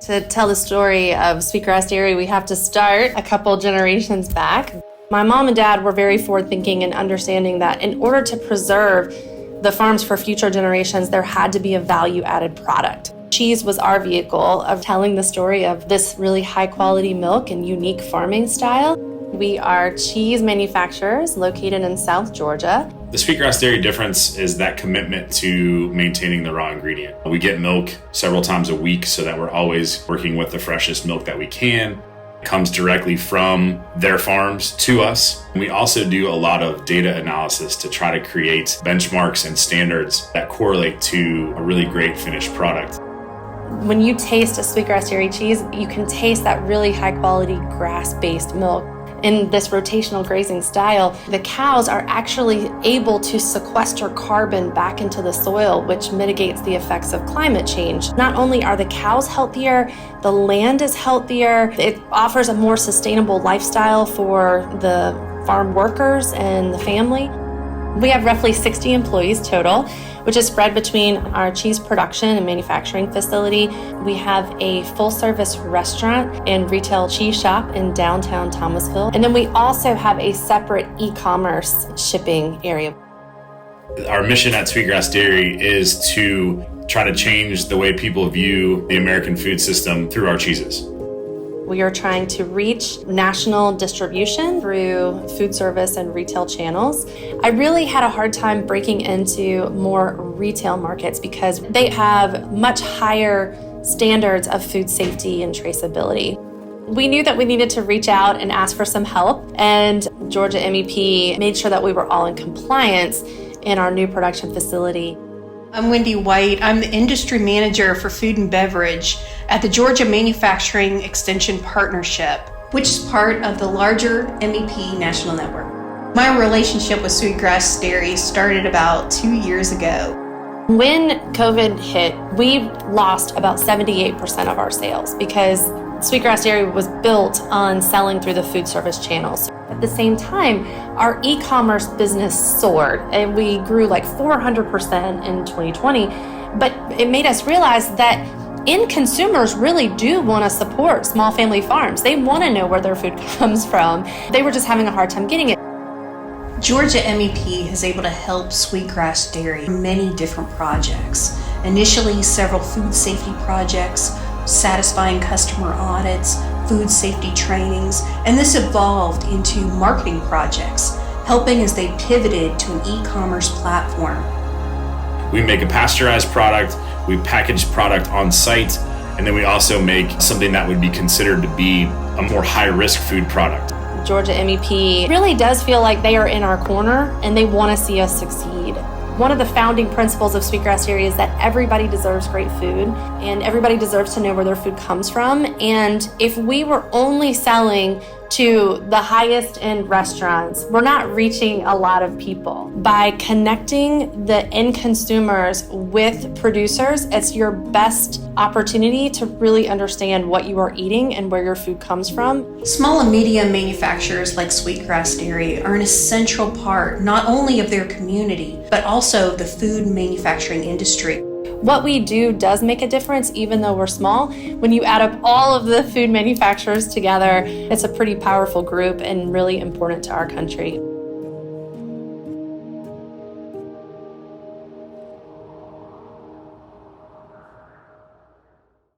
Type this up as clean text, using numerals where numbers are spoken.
To tell the story of Sweetgrass Dairy, we have to start a couple generations back. My mom and dad were very forward-thinking and understanding that in order to preserve the farms for future generations, there had to be a value-added product. Cheese was our vehicle of telling the story of this really high-quality milk and unique farming style. We are cheese manufacturers located in South Georgia. The Sweetgrass Dairy difference is that commitment to maintaining the raw ingredient. We get milk several times a week so that we're always working with the freshest milk that we can. It comes directly from their farms to us. We also do a lot of data analysis to try to create benchmarks and standards that correlate to a really great finished product. When you taste a Sweetgrass Dairy cheese, you can taste that really high-quality grass-based milk. In this rotational grazing style, the cows are actually able to sequester carbon back into the soil, which mitigates the effects of climate change. Not only are the cows healthier, the land is healthier, it offers a more sustainable lifestyle for the farm workers and the family. We have roughly 60 employees total, which is spread between our cheese production and manufacturing facility. We have a full-service restaurant and retail cheese shop in downtown Thomasville. And then we also have a separate e-commerce shipping area. Our mission at Sweetgrass Dairy is to try to change the way people view the American food system through our cheeses. We are trying to reach national distribution through food service and retail channels. I really had a hard time breaking into more retail markets because they have much higher standards of food safety and traceability. We knew that we needed to reach out and ask for some help, and Georgia MEP made sure that we were all in compliance in our new production facility. I'm Wendy White. I'm the Industry Manager for Food and Beverage at the Georgia Manufacturing Extension Partnership, which is part of the larger MEP National Network. My relationship with Sweetgrass Dairy started about 2 years ago. When COVID hit, we lost about 78% of our sales because Sweetgrass Dairy was built on selling through the food service channels. At the same time, our e-commerce business soared and we grew like 400% in 2020. But it made us realize that end consumers really do want to support small family farms. They want to know where their food comes from. They were just having a hard time getting it. Georgia MEP is able to help Sweetgrass Dairy in many different projects. Initially, several food safety projects, satisfying customer audits, food safety trainings, and this evolved into marketing projects, helping as they pivoted to an e-commerce platform. We make a pasteurized product, we package product on site, and then we also make something that would be considered to be a more high-risk food product. Georgia MEP really does feel like they are in our corner and they want to see us succeed. One of the founding principles of Sweetgrass Dairy is that everybody deserves great food and everybody deserves to know where their food comes from. And if we were only selling to the highest end restaurants, we're not reaching a lot of people. By connecting the end consumers with producers, it's your best opportunity to really understand what you are eating and where your food comes from. Small and medium manufacturers like Sweetgrass Dairy are an essential part not only of their community, but also the food manufacturing industry. What we do does make a difference, even though we're small. When you add up all of the food manufacturers together, it's a pretty powerful group and really important to our country.